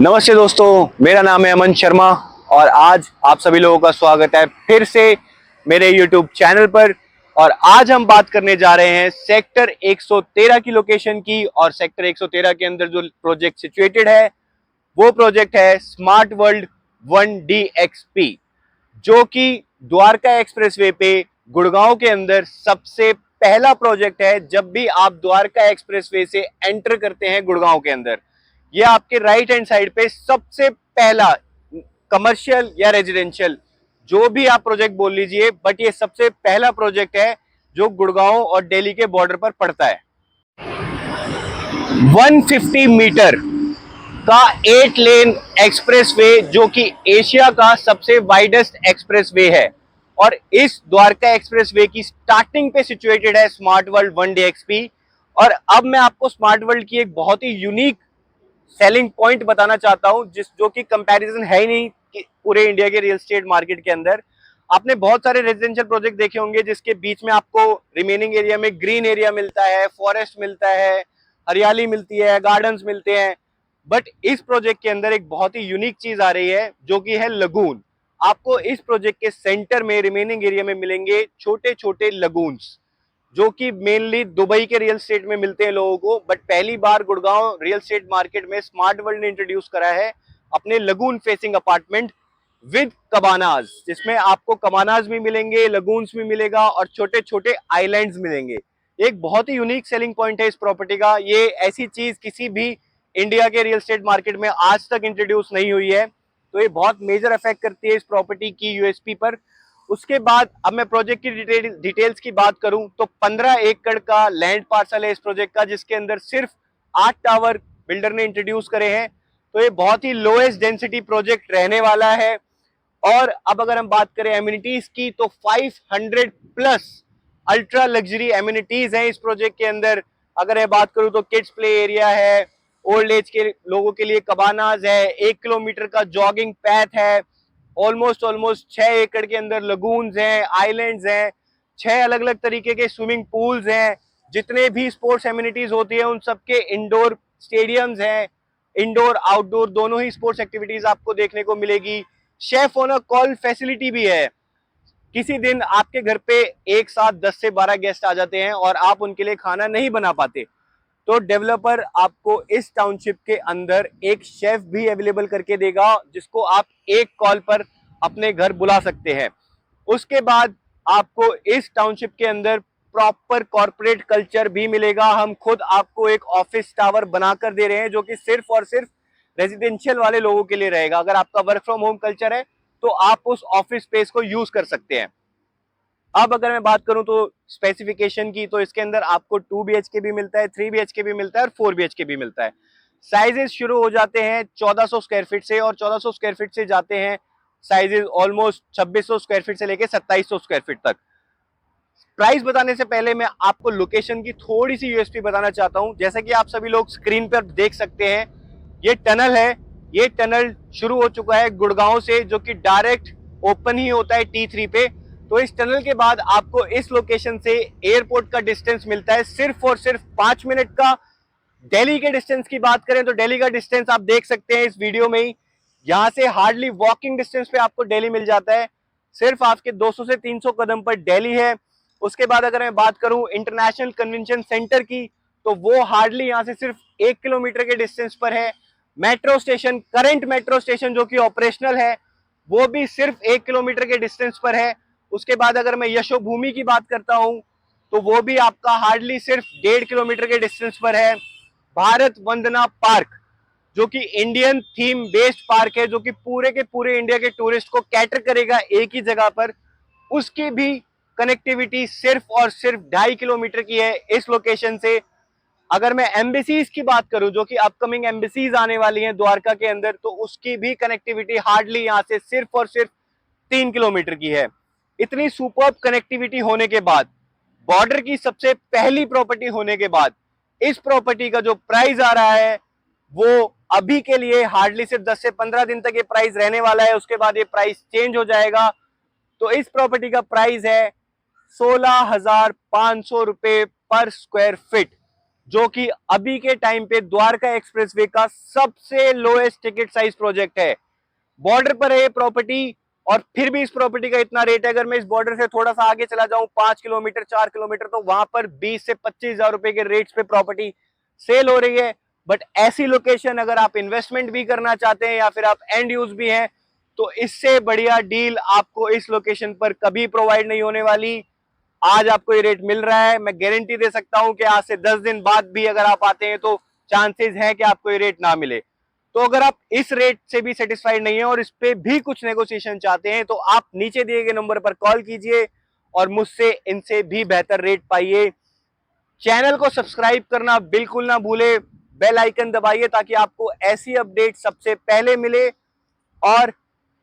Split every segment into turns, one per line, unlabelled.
नमस्ते दोस्तों, मेरा नाम है अमन शर्मा और आज आप सभी लोगों का स्वागत है फिर से मेरे YouTube चैनल पर। और आज हम बात करने जा रहे हैं सेक्टर 113 की लोकेशन की। और सेक्टर 113 के अंदर जो प्रोजेक्ट सिचुएटेड है वो प्रोजेक्ट है स्मार्ट वर्ल्ड 1DXP, जो कि द्वारका एक्सप्रेसवे पे गुड़गांव के अंदर सबसे पहला प्रोजेक्ट है। जब भी आप द्वारका एक्सप्रेसवे से एंटर करते हैं गुड़गांव के अंदर, ये आपके राइट हैंड साइड पे सबसे पहला कमर्शियल या रेजिडेंशियल, जो भी आप प्रोजेक्ट बोल लीजिए, बट ये सबसे पहला प्रोजेक्ट है जो गुड़गांव और दिल्ली के बॉर्डर पर पड़ता है। 150 मीटर का 8 लेन एक्सप्रेसवे, जो कि एशिया का सबसे वाइडेस्ट एक्सप्रेसवे है। और इस द्वारका एक्सप्रेसवे की स्टार्टिंग पे सिचुएटेड है स्मार्ट वर्ल्ड 1DXP। और अब मैं आपको स्मार्ट वर्ल्ड की एक बहुत ही यूनिक सेलिंग पॉइंट बताना चाहता हूं, जो कि कंपैरिजन है ही नहीं कि पूरे इंडिया के रियल एस्टेट मार्केट के अंदर। आपने बहुत सारे रेजिडेंशियल प्रोजेक्ट देखे होंगे जिसके बीच में आपको रिमेनिंग एरिया में ग्रीन एरिया मिलता है, फॉरेस्ट मिलता है, हरियाली मिलती है, गार्डन्स मिलते हैं। बट इस प्रोजेक्ट के अंदर एक बहुत ही यूनिक चीज आ रही है जो कि है लगून। आपको इस प्रोजेक्ट के सेंटर में रिमेनिंग एरिया में मिलेंगे छोटे छोटे लगून्स, जो कि मेनली दुबई के रियल स्टेट में मिलते हैं लोगों को। बट पहली बार गुड़गांव रियल स्टेट मार्केट में स्मार्ट वर्ल्ड ने इंट्रोड्यूस करा है अपने लगून फेसिंग अपार्टमेंट विद कबानाज, जिसमें आपको कबानाज भी मिलेंगे, लगून्स भी मिलेगा और छोटे छोटे आइलैंड्स मिलेंगे। एक बहुत ही यूनिक सेलिंग पॉइंट है इस प्रॉपर्टी का। ये ऐसी चीज किसी भी इंडिया के रियल स्टेट मार्केट में आज तक इंट्रोड्यूस नहीं हुई है, तो ये बहुत मेजर इफेक्ट करती है इस प्रॉपर्टी की यूएसपी पर। उसके बाद अब मैं प्रोजेक्ट की डिटेल्स की बात करूं तो 15 एकड़ का लैंड पार्सल है इस प्रोजेक्ट का, जिसके अंदर सिर्फ 8 टावर बिल्डर ने इंट्रोड्यूस करे हैं। तो ये बहुत ही लोएस्ट डेंसिटी प्रोजेक्ट रहने वाला है। और अब अगर हम बात करें एमिनिटीज की तो 500 प्लस अल्ट्रा लग्जरी एमिनिटीज हैं इस प्रोजेक्ट के अंदर। अगर मैं बात करूं तो किड्स प्ले एरिया है, ओल्ड एज के लोगों के लिए कबानाज है, 1 किलोमीटर का जॉगिंग पैथ है, ऑलमोस्ट 6 एकड़ के अंदर लगून्स हैं, आइलैंड्स हैं, 6 अलग अलग तरीके के स्विमिंग पूल्स हैं। जितने भी स्पोर्ट्स एमिनिटीज होती है उन सबके इंडोर स्टेडियम्स हैं, इंडोर आउटडोर दोनों ही स्पोर्ट्स एक्टिविटीज आपको देखने को मिलेगी। Chef on a call facility भी है। किसी दिन आपके घर पे एक साथ 10 से 12 गेस्ट आ जाते हैं और आप उनके लिए खाना नहीं बना पाते, तो डेवलपर आपको इस टाउनशिप के अंदर एक शेफ भी अवेलेबल करके देगा, जिसको आप एक कॉल पर अपने घर बुला सकते हैं। उसके बाद आपको इस टाउनशिप के अंदर प्रॉपर कॉर्पोरेट कल्चर भी मिलेगा। हम खुद आपको एक ऑफिस टावर बनाकर दे रहे हैं जो कि सिर्फ और सिर्फ रेजिडेंशियल वाले लोगों के लिए रहेगा। अगर आपका वर्क फ्रॉम होम कल्चर है तो आप उस ऑफिस स्पेस को यूज कर सकते हैं। अब अगर मैं बात करूं तो स्पेसिफिकेशन की, तो इसके अंदर आपको 2 BHK भी मिलता है, 3 BHK भी मिलता है और 4 BHK भी मिलता है। साइजेस शुरू हो जाते हैं 1400 स्क्वायर फीट से और 1400 स्क्वायर फीट से जाते हैं साइजेस ऑलमोस्ट 2600 स्क्वायर फीट से लेके 2700 स्क्वायर फीट तक। प्राइस बताने से पहले मैं आपको लोकेशन की थोड़ी सी यूएसपी बताना चाहता हूं। जैसा कि आप सभी लोग स्क्रीन पर देख सकते हैं, ये टनल है। ये टनल शुरू हो चुका है गुड़गांव से, जो कि डायरेक्ट ओपन ही होता है T3 पे। तो इस टनल के बाद आपको इस लोकेशन से एयरपोर्ट का डिस्टेंस मिलता है सिर्फ और सिर्फ 5 मिनट का। दिल्ली के डिस्टेंस की बात करें तो दिल्ली का डिस्टेंस आप देख सकते हैं इस वीडियो में ही। यहां से हार्डली वॉकिंग डिस्टेंस पे आपको दिल्ली मिल जाता है। सिर्फ आपके 200 से 300 कदम पर दिल्ली है। उसके बाद अगर मैं बात करूं इंटरनेशनल कन्वेंशन सेंटर की, तो वो हार्डली यहां से सिर्फ 1 किलोमीटर के डिस्टेंस पर है। Metro station, current metro station जो कि ऑपरेशनल है, वो भी सिर्फ 1 किलोमीटर के डिस्टेंस पर है। उसके बाद अगर मैं यशोभूमि की बात करता हूं तो वो भी आपका हार्डली सिर्फ 1.5 किलोमीटर के डिस्टेंस पर है। भारत वंदना पार्क, जो कि इंडियन थीम बेस्ड पार्क है, जो कि पूरे के पूरे इंडिया के टूरिस्ट को कैटर करेगा एक ही जगह पर, उसकी भी कनेक्टिविटी सिर्फ और सिर्फ 2.5 किलोमीटर की है इस लोकेशन से। अगर मैं एम्बेसीज की बात करूं, जो कि अपकमिंग एम्बेसीज आने वाली हैं द्वारका के अंदर, तो उसकी भी कनेक्टिविटी हार्डली यहां से सिर्फ और सिर्फ 3 किलोमीटर की है। इतनी सुपर्ब कनेक्टिविटी होने के बाद, बॉर्डर की सबसे पहली प्रॉपर्टी होने के बाद, इस प्रॉपर्टी का जो प्राइस आ रहा है वो अभी के लिए हार्डली सिर्फ 10 से 15 दिन तक ये प्राइस रहने वाला है। उसके बाद ये प्राइस चेंज हो जाएगा। तो इस प्रॉपर्टी का प्राइस है 16,500 रुपए पर स्क्वायर फीट, जो कि अभी के टाइम पे द्वारका एक्सप्रेसवे का सबसे लोएस्ट टिकट साइज प्रोजेक्ट है। बॉर्डर पर है ये प्रॉपर्टी और फिर भी इस प्रॉपर्टी का इतना रेट है। अगर मैं इस बॉर्डर से थोड़ा सा आगे चला जाऊं 5 किलोमीटर 4 किलोमीटर, तो वहां पर 20 से 25,000 रुपए के रेट्स पे प्रॉपर्टी सेल हो रही है। बट ऐसी लोकेशन अगर आप इन्वेस्टमेंट भी करना चाहते हैं या फिर आप एंड यूज भी हैं, तो इससे बढ़िया डील आपको इस लोकेशन पर कभी प्रोवाइड नहीं होने वाली। आज आपको ये रेट मिल रहा है, मैं गारंटी दे सकता हूं कि आज से 10 दिन बाद भी अगर आप आते हैं तो चांसेस हैं कि आपको ये रेट ना मिले। तो अगर आप इस रेट से भी सेटिस्फाइड नहीं है और इस पे भी कुछ नेगोशिएशन चाहते हैं, तो आप नीचे दिए गए नंबर पर कॉल कीजिए और मुझसे इनसे भी बेहतर रेट पाइए। चैनल को सब्सक्राइब करना बिल्कुल ना भूले, बेल आइकन दबाइए ताकि आपको ऐसी अपडेट सबसे पहले मिले। और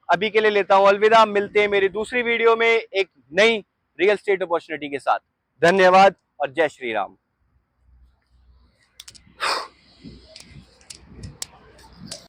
अभी के लिए लेता हूं अलविदा, मिलते हैं मेरी दूसरी वीडियो में एक नई रियल स्टेट अपॉर्चुनिटी के साथ। धन्यवाद और जय श्री राम।